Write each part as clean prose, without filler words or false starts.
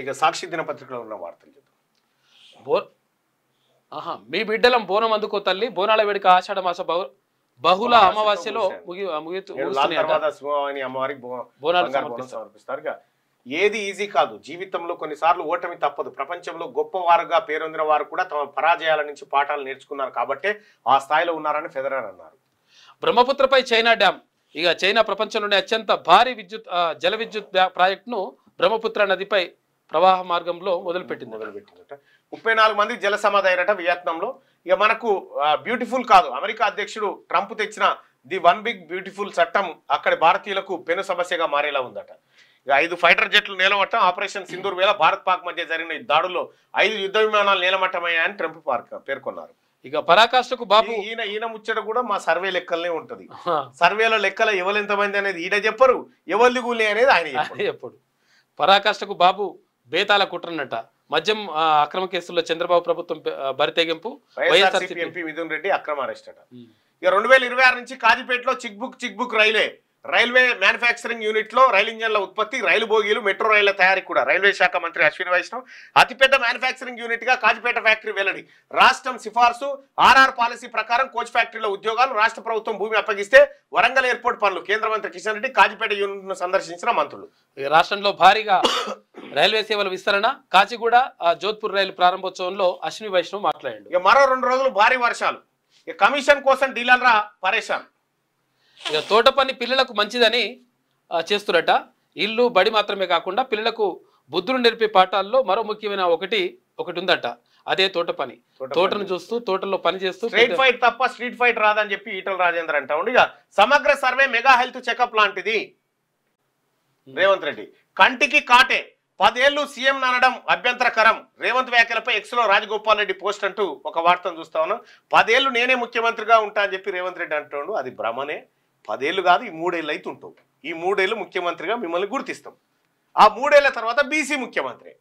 ఇక సాక్షి దినపత్రికలో ఉన్న వార్తలు చెప్తాం. మీ బిడ్డలం బోనం అందుకో తల్లి, బోనాల వేడుక ఆషాఢ మాస బహుళ అమావాస్యలో అమ్మవారికి బోనాలు సమర్పిస్తారు. ఏది ఈజీ కాదు, జీవితంలో కొన్నిసార్లు ఓటమి తప్పదు. ప్రపంచంలో గొప్పవారుగా పేరొందిన వారు కూడా తమ పరాజయాల నుంచి పాఠాలు నేర్చుకున్నారు కాబట్టే ఆ స్థాయిలో ఉన్నారని ఫెదరర్ అన్నారు. బ్రహ్మపుత్రపై చైనా డ్యామ్. ఇక చైనా ప్రపంచంలోనే అత్యంత భారీ జల విద్యుత్ ప్రాజెక్టును బ్రహ్మపుత్ర నదిపై ప్రవాహ మార్గంలో మొదలుపెట్టిందట. 34 మంది జల సమాధి వియత్నాంలో. ఇక మనకు బ్యూటిఫుల్ కాదు, అమెరికా అధ్యక్షుడు ట్రంప్ తెచ్చిన ది వన్ బిగ్ బ్యూటిఫుల్ చట్టం అక్కడి భారతీయులకు పెను సమస్యగా మారేలా ఉందట. ఇక 5 ఫైటర్ జెట్లు నేలమట్టం. ఆపరేషన్ సింధూర్ వేళ భారత్ పాక్ మధ్య జరిగిన ఈ దాడుల్లో 5 యుద్ధ విమానాలు నేలమట్టమయ్యాయని ట్రంప్ పేర్కొన్నారు. ఇక పరాకాష్ఠకు బాబు ఈయన ముచ్చట కూడా మా సర్వే లెక్కలనే ఉంటది. సర్వేల లెక్కల ఎవరెంతమంది అనేది ఈడ చెప్పరు, ఎవరిది కూలి అనేది ఆయన చెప్పడు. పరాకాష్ఠకు బాబు బేతాల కుట్రనట. మద్యం అక్రమ కేసుల్లో చంద్రబాబు ప్రభుత్వం బరితెగింపు. వైఎస్ఆర్సీపీ ఎంపీ మిథున్ రెడ్డి అక్రమ అరెస్ట్ అట. ఇక 2026 నుంచి కాజీపేటలో చిక్ బుక్ రైల్వే మ్యానుఫ్యాక్చరింగ్ యూనిట్ లో రైలు ఇంజన్ల ఉత్పత్తి, రైలు బోగీలు, మెట్రో రైళ్ల తయారీ కూడా. రైల్వే శాఖ మంత్రి అశ్విని వైష్ణవ్ అతిపెద్ద మ్యానుఫ్యాక్చరింగ్ యూనిట్ గా కాజీపేట ఫ్యాక్టరీ వెల్లడి. రాష్ట్రం సిఫార్సు ఆర్ఆర్ పాలసీ ప్రకారం కోచ్ ఫ్యాక్టరీలో ఉద్యోగాలు. రాష్ట్ర ప్రభుత్వం భూమి అప్పగిస్తే వరంగల్ ఎయిర్పోర్ట్ పనులు. కేంద్ర మంత్రి కిషన్ రెడ్డి కాజీపేట యూనిట్ ను సందర్శించిన మంత్రులు. రాష్ట్రంలో భారీగా రైల్వే సేవల విస్తరణ. కాచిగూడ జోధ్పూర్ రైలు ప్రారంభోత్సవంలో అశ్విని వైష్ణవ్ మాట్లాడాడు. ఇక మరో 2 రోజులు భారీ వర్షాలు. ఇక కమిషన్ కోసం డీలర్ల పరేషాన్. ఇక తోట పని పిల్లలకు మంచిదని చేస్తున్నట. ఇల్లు బడి మాత్రమే కాకుండా పిల్లలకు బుద్ధులు నేర్పే పాఠాల్లో మరో ముఖ్యమైన ఒకటి ఉందట. అదే తోట పని. తోటను చూస్తూ తోటలో పని చేస్తూ స్ట్రీట్ ఫైట్ తప్ప స్ట్రీట్ ఫైట్ రాదని చెప్పి ఈటల రాజేందర్ అంటా ఉండి. ఇక సమగ్ర సర్వే మెగా హెల్త్ చెకప్ లాంటిది. రేవంత్ రెడ్డి కంటికి కాటే 10 ఏళ్లు సీఎం అనడం అభ్యంతరకరం. రేవంత్ వ్యాఖ్యలపై ఎక్స్లో రాజగోపాల్ రెడ్డి పోస్ట్ అంటూ ఒక వార్తను చూస్తా ఉన్నాం. 10 ఏళ్లు నేనే ముఖ్యమంత్రిగా ఉంటా అని చెప్పి రేవంత్ రెడ్డి అంటుండు. అది భ్రమనే. 10 ఏళ్ళు కాదు, ఈ 3 ఏళ్ళు అయితే ఉంటావు. ఈ 3 ఏళ్ళు ముఖ్యమంత్రిగా మిమ్మల్ని గుర్తిస్తాం. ఆ 3 ఏళ్ల తర్వాత బీసీ ముఖ్యమంత్రి.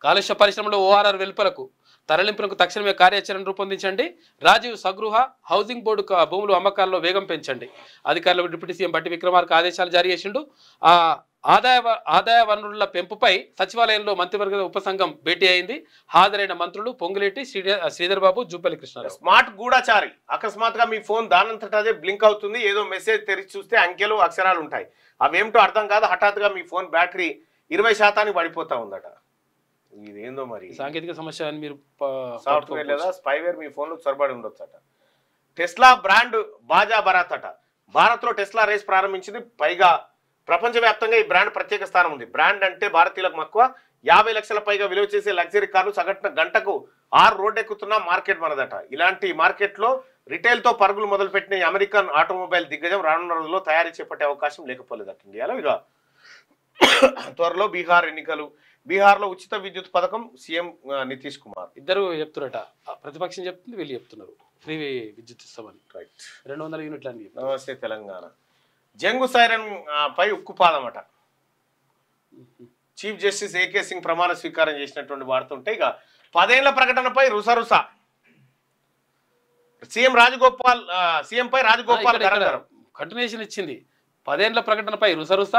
కాలుష్య పరిశ్రమలో ఓఆర్ఆర్ వెలుపలకు తరలింపునకు తక్షణమే కార్యాచరణ రూపొందించండి. రాజీవ్ సగృహ హౌసింగ్ బోర్డు భూములు అమ్మకాల్లో వేగం పెంచండి. అధికారులకు డిప్యూటీ సీఎం బట్టి విక్రమార్క ఆదేశాలు జారీ చేసిండు. ఆదాయ వనరుల పెంపుపై సచివాలయంలో మంత్రివర్గ ఉపసంఘం భేటీ అయింది. హాజరైన మంత్రులు పొంగులేటి, శ్రీధర్ బాబు, జూపల్లి కృష్ణారావు. స్మార్ట్ గూఢచారి. అకస్మాత్తుగా మీ ఫోన్ దానంతటా అదే బ్లింక్ అవుతుంది. ఏదో మెసేజ్ తెరిచి చూస్తే అంకెలు అక్షరాలు ఉంటాయి. అవేమిటో అర్థం కాదు. హఠాత్తుగా మీ ఫోన్ బ్యాటరీ 20% పడిపోతా ఉందట. ఇదేందో మరి సాంకేతిక సమస్య అని మీరు సాఫ్ట్వేర్ లేదా స్పైవేర్ మీ ఫోన్ లో చొరబడి ఉండొచ్చట. టెస్లా బ్రాండ్ బాజా బరాత్ అట. భారత్ లో టెస్లా రేస్ ప్రారంభించింది. పైగా ప్రపంచవ్యాప్తంగా ఈ బ్రాండ్ ప్రత్యేక స్థానం ఉంది. బ్రాండ్ అంటే భారతీయులకు మక్కువ. 50 లక్షల పైగా విలువ చేసే లగ్జరీ కార్లు సగటున గంటకు 6 రోడ్డెక్కుతున్న మార్కెట్ మనదట. ఇలాంటి మార్కెట్ లో రిటైల్ తో పరుగులు మొదలుపెట్టిన అమెరికన్ ఆటోమొబైల్ దిగ్గజం రానున్న రోజుల్లో తయారీ చేపట్టే అవకాశం లేకపోలేదట ఇండియాలో. ఇక త్వరలో బీహార్ ఎన్నికలు. బీహార్లో ఉచిత విద్యుత్ పథకం సీఎం నితీష్ కుమార్. ఇద్దరు చెప్తున్నట. ప్రతిపక్షం చెప్తుంది, వీళ్ళు చెప్తున్నారు ఫ్రీ విద్యుత్ ఇస్తామని. 200 యూనిట్లు అని. నమస్తే తెలంగాణ. జంగు సైరన్ పై ఉక్కుపాదమట. చీఫ్ జస్టిస్ ఏకే సింగ్ ప్రమాణ స్వీకారం చేసినటువంటి వార్త ఉంటే ఇక 10 ఏళ్ల ప్రకటనపై రుసరుస. సీఎం పై రాజగోపాల్ కంటిన్యూషన్ ఇచ్చింది. 10 ఏళ్ల ప్రకటనపై రుసరుస.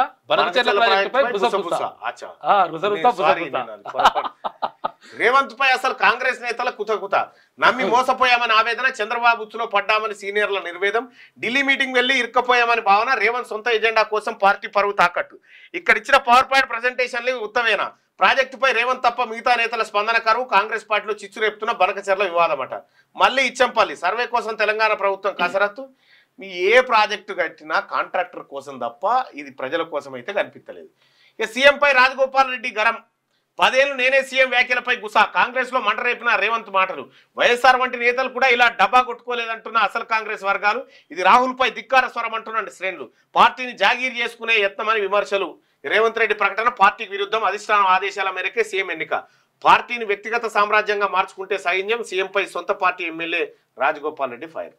రేవంత్ పై అసలు కాంగ్రెస్ నేతల కుతకుత. నమ్మి మోసపోయామని ఆవేదన. చంద్రబాబులో పడ్డామని సీనియర్ల నిర్వేదం. ఢిల్లీ మీటింగ్ వెళ్లి ఇరుక్కపోయామని భావన. రేవంత్ సొంత ఎజెండా కోసం పార్టీ పరువు తాకట్టు. ఇక్కడ ఇచ్చిన పవర్ పాయింట్ ప్రెజెంటేషన్లు ఉత్తమేనా? ప్రాజెక్టుపై రేవంత్ తప్ప మిగతా నేతల స్పందన కరువు. కాంగ్రెస్ పార్టీలో చిచ్చు రేపుతున్న బనకచెర్ల వివాదమట. మళ్ళీ ఇచ్చంపల్లి సర్వే కోసం తెలంగాణ ప్రభుత్వం కసరత్తు. మీ ఏ ప్రాజెక్టు కట్టినా కాంట్రాక్టర్ కోసం తప్ప ఇది ప్రజల కోసం అయితే కనిపించలేదు. ఇక సీఎంపై రాజగోపాల్ రెడ్డి గరం. 10 ఏళ్లు నేనే సీఎం వ్యాఖ్యలపై గుసా. కాంగ్రెస్ లో మంట రేపిన రేవంత్ మాటలు. వైఎస్ఆర్ వంటి నేతలు కూడా ఇలా డబ్బా కొట్టుకోలేదంటున్న అసలు కాంగ్రెస్ వర్గాలు. ఇది రాహుల్ పై ధిక్కార స్వరం అంటున్న శ్రేణులు. పార్టీని జాగీర్ చేసుకునే యత్నమని విమర్శలు. రేవంత్ రెడ్డి ప్రకటన పార్టీకి విరుద్ధం. అధిష్టానం ఆదేశాల మేరకే సీఎం ఎన్నిక. పార్టీని వ్యక్తిగత సామ్రాజ్యంగా మార్చుకుంటే సైన్యం. సీఎంపై సొంత party MLA Rajagopal Reddy fire.